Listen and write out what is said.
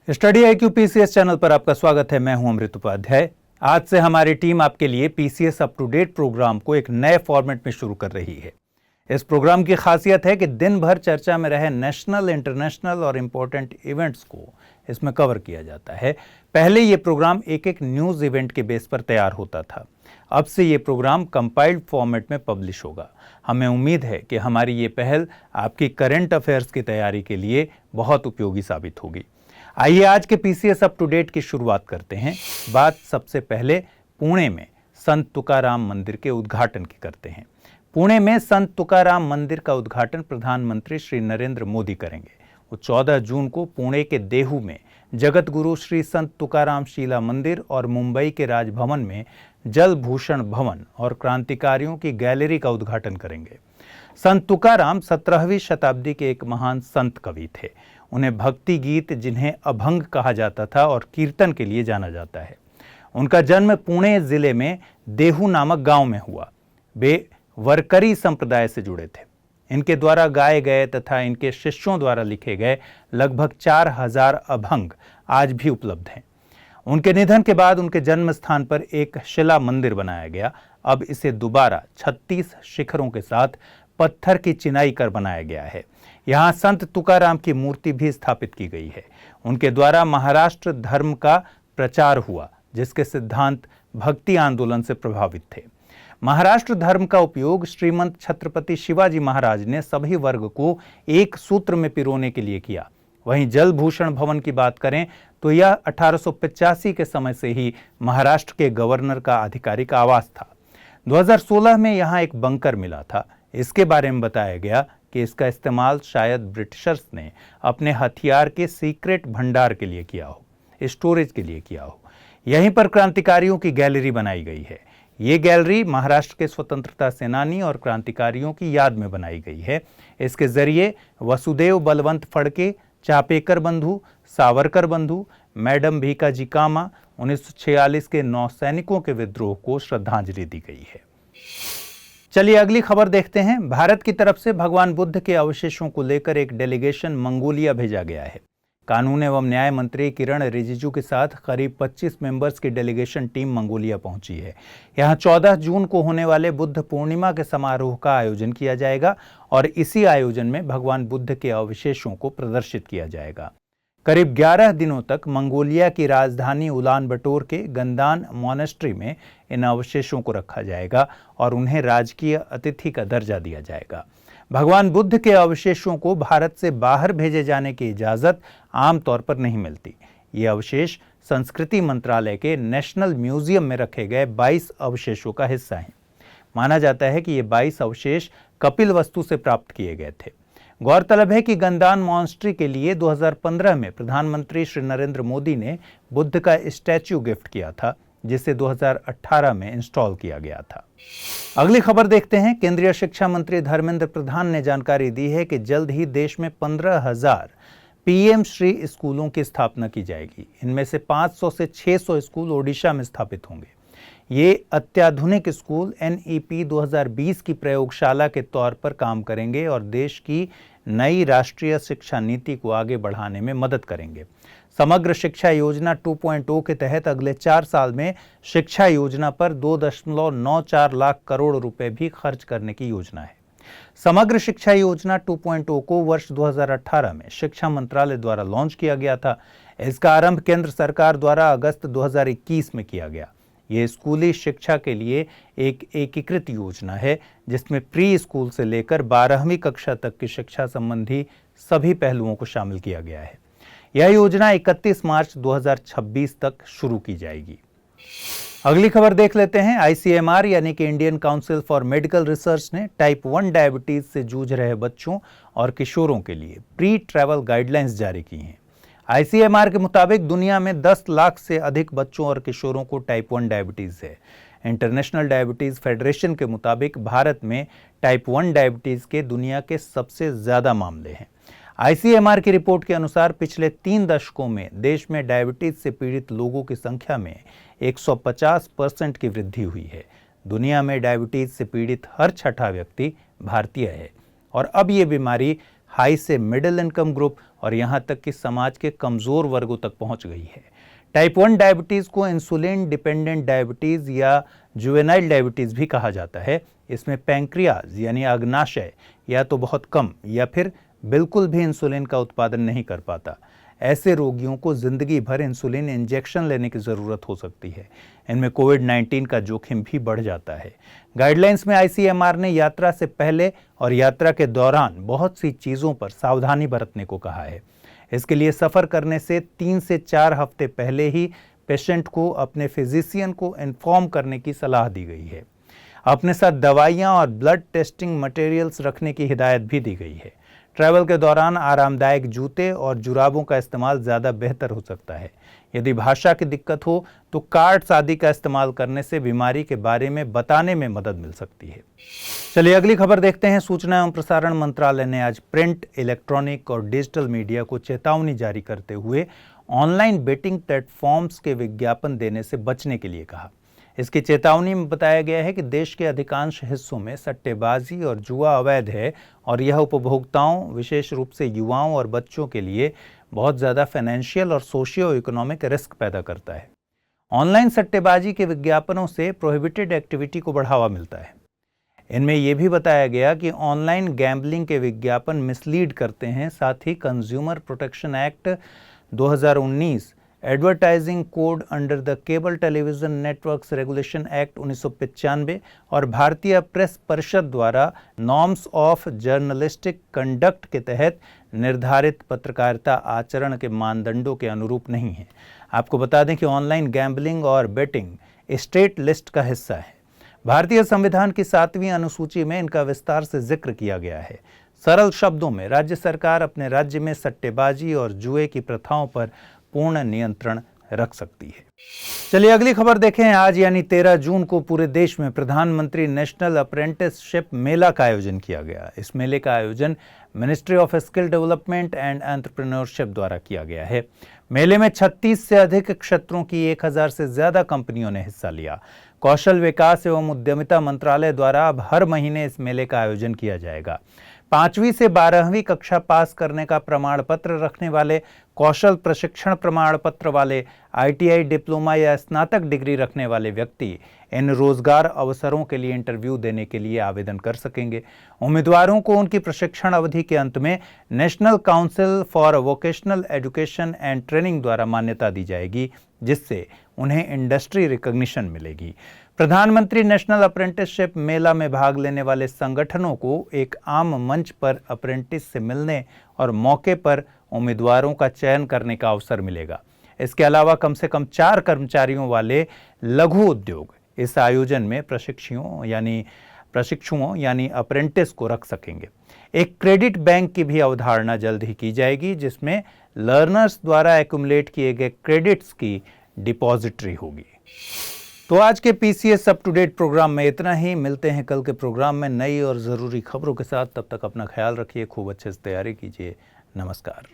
Study IQ PCS channel पर आपका स्वागत है। मैं हूं अमृत उपाध्याय। आज से हमारी टीम आपके लिए PCS up to date program को एक नए फॉर्मेट में शुरू कर रही है। इस प्रोग्राम की खासियत है कि दिन भर चर्चा में रहे नेशनल, इंटरनेशनल और इम्पोर्टेंट इवेंट्स को इसमें कवर किया जाता है। पहले ये प्रोग्राम एक एक न्यूज़ इवेंट के बेस पर तैयार होता था। अब से ये प्रोग्राम कंपाइल्ड फॉर्मेट में पब्लिश होगा। हमें उम्मीद है कि हमारी ये पहल आपकी करंट अफेयर्स की तैयारी के लिए बहुत उपयोगी साबित होगी। आइए आज के PCS अप टू डेट की शुरुआत करते हैं। बात सबसे पहले पुणे में संत तुकाराम मंदिर के उद्घाटन की करते हैं। पुणे में संत तुकाराम मंदिर का उद्घाटन प्रधानमंत्री श्री नरेंद्र मोदी करेंगे। वो 14 जून को पुणे के देहू में जगत गुरु श्री संत तुकाराम शीला मंदिर और मुंबई के राजभवन में जल भूषण भवन और क्रांतिकारियों की गैलरी का उद्घाटन करेंगे। संत तुकाराम 17वीं शताब्दी के एक महान संत कवि थे। उन्हें भक्ति गीत, जिन्हें अभंग कहा जाता था, और कीर्तन के लिए जाना जाता है। उनका जन्म पुणे जिले में देहू नामक गांव में हुआ। वे वरकरी संप्रदाय से जुड़े थे। इनके द्वारा गाए गए तथा इनके शिष्यों द्वारा लिखे गए लगभग 4000 अभंग आज भी उपलब्ध हैं। उनके निधन के बाद उनके जन्म स्थान पर एक शिला मंदिर बनाया गया। अब इसे दोबारा 36 शिखरों के साथ पत्थर की चिनाई कर बनाया गया है। यहाँ संत तुकाराम की मूर्ति भी स्थापित की गई है। उनके द्वारा महाराष्ट्र धर्म का प्रचार हुआ, जिसके सिद्धांत भक्ति आंदोलन से प्रभावित थे। महाराष्ट्र धर्म का उपयोग श्रीमंत छत्रपति शिवाजी महाराज ने सभी वर्ग को एक सूत्र में पिरोने के लिए किया। वहीं जल भूषण भवन की बात करें तो यह 1885 के समय से ही महाराष्ट्र के गवर्नर का आधिकारिक आवास था। 2016 में यहाँ एक बंकर मिला था। इसके बारे में बताया गया कि इसका इस्तेमाल शायद ब्रिटिशर्स ने अपने हथियार के सीक्रेट भंडार के लिए किया हो, स्टोरेज के लिए किया हो। यहीं पर क्रांतिकारियों की गैलरी बनाई गई है। ये गैलरी महाराष्ट्र के स्वतंत्रता सेनानी और क्रांतिकारियों की याद में बनाई गई है। इसके जरिए वसुदेव बलवंत फड़के, चापेकर बंधु, सावरकर बंधु, मैडम भीकाजी कामा, 1946 के नौसैनिकों के विद्रोह को श्रद्धांजलि दी गई है। चलिए अगली खबर देखते हैं। भारत की तरफ से भगवान बुद्ध के अवशेषों को लेकर एक डेलीगेशन मंगोलिया भेजा गया है। कानून एवं न्याय मंत्री किरण रिजिजू के साथ करीब 25 मेंबर्स की डेलीगेशन टीम मंगोलिया पहुंची है। यहां 14 जून को होने वाले बुद्ध पूर्णिमा के समारोह का आयोजन किया जाएगा और इसी आयोजन में भगवान बुद्ध के अवशेषों को प्रदर्शित किया जाएगा। करीब 11 दिनों तक मंगोलिया की राजधानी उलान बटोर के गंदान मॉनेस्ट्री में इन अवशेषों को रखा जाएगा और उन्हें राजकीय अतिथि का दर्जा दिया जाएगा। भगवान बुद्ध के अवशेषों को भारत से बाहर भेजे जाने की इजाज़त आमतौर पर नहीं मिलती। ये अवशेष संस्कृति मंत्रालय के नेशनल म्यूजियम में रखे गए 22 अवशेषों का हिस्सा हैं। माना जाता है कि ये 22 अवशेष कपिलवस्तु से प्राप्त किए गए थे। गौरतलब है कि गंदान मॉनेस्ट्री के लिए 2015 में प्रधानमंत्री श्री नरेंद्र मोदी ने बुद्ध का स्टैच्यू गिफ्ट किया था, जिसे 2018 में इंस्टॉल किया गया था। अगली खबर देखते हैं। केंद्रीय शिक्षा मंत्री धर्मेंद्र प्रधान ने जानकारी दी है कि जल्द ही देश में 15,000 PM श्री स्कूलों की स्थापना की जाएगी। इनमें से 500 से 600 स्कूल ओडिशा में स्थापित होंगे। ये अत्याधुनिक स्कूल NEP 2020 की प्रयोगशाला के तौर पर काम करेंगे और देश की नई राष्ट्रीय शिक्षा नीति को आगे बढ़ाने में मदद करेंगे। समग्र शिक्षा योजना 2.0 के तहत अगले 4 साल में शिक्षा योजना पर 2.94 लाख करोड़ रुपए भी खर्च करने की योजना है। समग्र शिक्षा योजना 2.0 को वर्ष 2018 में शिक्षा मंत्रालय द्वारा लॉन्च किया गया था। इसका आरंभ केंद्र सरकार द्वारा अगस्त 2021 में किया गया। ये स्कूली शिक्षा के लिए एक एकीकृत योजना है, जिसमें प्री स्कूल से लेकर 12वीं कक्षा तक की शिक्षा संबंधी सभी पहलुओं को शामिल किया गया है। यह योजना 31 मार्च 2026 तक शुरू की जाएगी। अगली खबर देख लेते हैं। ICMR यानी कि Indian council for medical research ने टाइप 1 डायबिटीज से जूझ रहे बच्चों और किशोरों के लिए प्री ट्रैवल गाइडलाइंस जारी की हैं। ICMR के मुताबिक दुनिया में 10 लाख से अधिक बच्चों और किशोरों को टाइप 1 डायबिटीज है। इंटरनेशनल डायबिटीज फेडरेशन के मुताबिक भारत में टाइप 1 डायबिटीज के दुनिया के सबसे ज्यादा मामले हैं। ICMR की रिपोर्ट के अनुसार पिछले 3 दशकों में देश में डायबिटीज से पीड़ित लोगों की संख्या में 150% की वृद्धि हुई है। दुनिया में डायबिटीज से पीड़ित हर छठा व्यक्ति भारतीय है और अब ये बीमारी हाई से मिडिल इनकम ग्रुप और यहाँ तक कि समाज के कमज़ोर वर्गों तक पहुँच गई है। टाइप 1 डायबिटीज़ को इंसुलिन डिपेंडेंट डायबिटीज़ या जुवेनाइल डायबिटीज़ भी कहा जाता है। इसमें पैंक्रियाज यानी अग्नाशय या तो बहुत कम या फिर बिल्कुल भी इंसुलिन का उत्पादन नहीं कर पाता। ऐसे रोगियों को जिंदगी भर इंसुलिन इंजेक्शन लेने की ज़रूरत हो सकती है। इनमें कोविड-19 का जोखिम भी बढ़ जाता है। गाइडलाइंस में ICMR ने यात्रा से पहले और यात्रा के दौरान बहुत सी चीज़ों पर सावधानी बरतने को कहा है। इसके लिए सफ़र करने से 3 से 4 हफ्ते पहले ही पेशेंट को अपने फिजिशियन को इन्फॉर्म करने की सलाह दी गई है। अपने साथ दवाइयाँ और ब्लड टेस्टिंग मटेरियल्स रखने की हिदायत भी दी गई है। ट्रैवल के दौरान आरामदायक जूते और जुराबों का इस्तेमाल ज़्यादा बेहतर हो सकता है। यदि भाषा की दिक्कत हो तो कार्ड्स आदि का इस्तेमाल करने से बीमारी के बारे में बताने में मदद मिल सकती है। चलिए अगली खबर देखते हैं। सूचना एवं प्रसारण मंत्रालय ने आज प्रिंट, इलेक्ट्रॉनिक और डिजिटल मीडिया को चेतावनी जारी करते हुए ऑनलाइन बेटिंग प्लेटफॉर्म्स के विज्ञापन देने से बचने के लिए कहा। इसकी चेतावनी में बताया गया है कि देश के अधिकांश हिस्सों में सट्टेबाजी और जुआ अवैध है और यह उपभोक्ताओं, विशेष रूप से युवाओं और बच्चों के लिए बहुत ज़्यादा फाइनेंशियल और सोशियो इकोनॉमिक रिस्क पैदा करता है। ऑनलाइन सट्टेबाजी के विज्ञापनों से प्रोहिबिटेड एक्टिविटी को बढ़ावा मिलता है। इनमें यह भी बताया गया कि ऑनलाइन गैम्बलिंग के विज्ञापन मिसलीड करते हैं। साथ ही consumer protection act 2019, advertising code under the cable television networks regulation act 1995 और भारतीय प्रेस परिषद द्वारा नॉर्म्स ऑफ जर्नलिस्टिक कंडक्ट के तहत निर्धारित पत्रकारिता आचरण के मानदंडों के अनुरूप नहीं है। आपको बता दें कि ऑनलाइन गैम्बलिंग और बेटिंग स्टेट लिस्ट का हिस्सा है। भारतीय संविधान की 7वीं अनुसूची में इनका विस्तार से जिक्र किया गया है। सरल शब्दों में राज्य सरकार अपने राज्य में सट्टेबाजी और जुए की प्रथाओं पर पूर्ण नियंत्रण रख सकती है। चलिए अगली खबर देखें। आज यानी 13 जून को पूरे देश में प्रधानमंत्री नेशनल अप्रेंटिसशिप मेला का आयोजन किया गया। इस मेले का आयोजन ministry of skill development and entrepreneurship द्वारा किया गया है। मेले में 36 से अधिक क्षेत्रों की 1000 से ज्यादा कंपनियों ने हिस्सा लिया। कौशल विकास एवं उद्यमिता मंत्रालय द्वारा अब हर महीने इस मेले का आयोजन किया जाएगा। 5वीं से 12वीं कक्षा पास करने का प्रमाण पत्र रखने वाले, कौशल प्रशिक्षण प्रमाण पत्र वाले, ITI डिप्लोमा या स्नातक डिग्री रखने वाले व्यक्ति इन रोजगार अवसरों के लिए इंटरव्यू देने के लिए आवेदन कर सकेंगे। उम्मीदवारों को उनकी प्रशिक्षण अवधि के अंत में national council for vocational education and training द्वारा मान्यता दी जाएगी, जिससे उन्हें इंडस्ट्री रिकॉग्निशन मिलेगी। प्रधानमंत्री नेशनल अप्रेंटिसशिप मेला में भाग लेने वाले संगठनों को एक आम मंच पर अप्रेंटिस से मिलने और मौके पर उम्मीदवारों का चयन करने का अवसर मिलेगा। इसके अलावा कम से कम 4 कर्मचारियों वाले लघु उद्योग इस आयोजन में प्रशिक्षुओं यानी अप्रेंटिस को रख सकेंगे। एक क्रेडिट बैंक की भी अवधारणा जल्द ही की जाएगी, जिसमें लर्नर्स द्वारा एक्युमुलेट किए गए क्रेडिट्स की डिपॉजिटरी होगी। तो आज के PCS up to date program में इतना ही। मिलते हैं कल के प्रोग्राम में नई और ज़रूरी खबरों के साथ। तब तक अपना ख्याल रखिए, खूब अच्छे से तैयारी कीजिए। नमस्कार।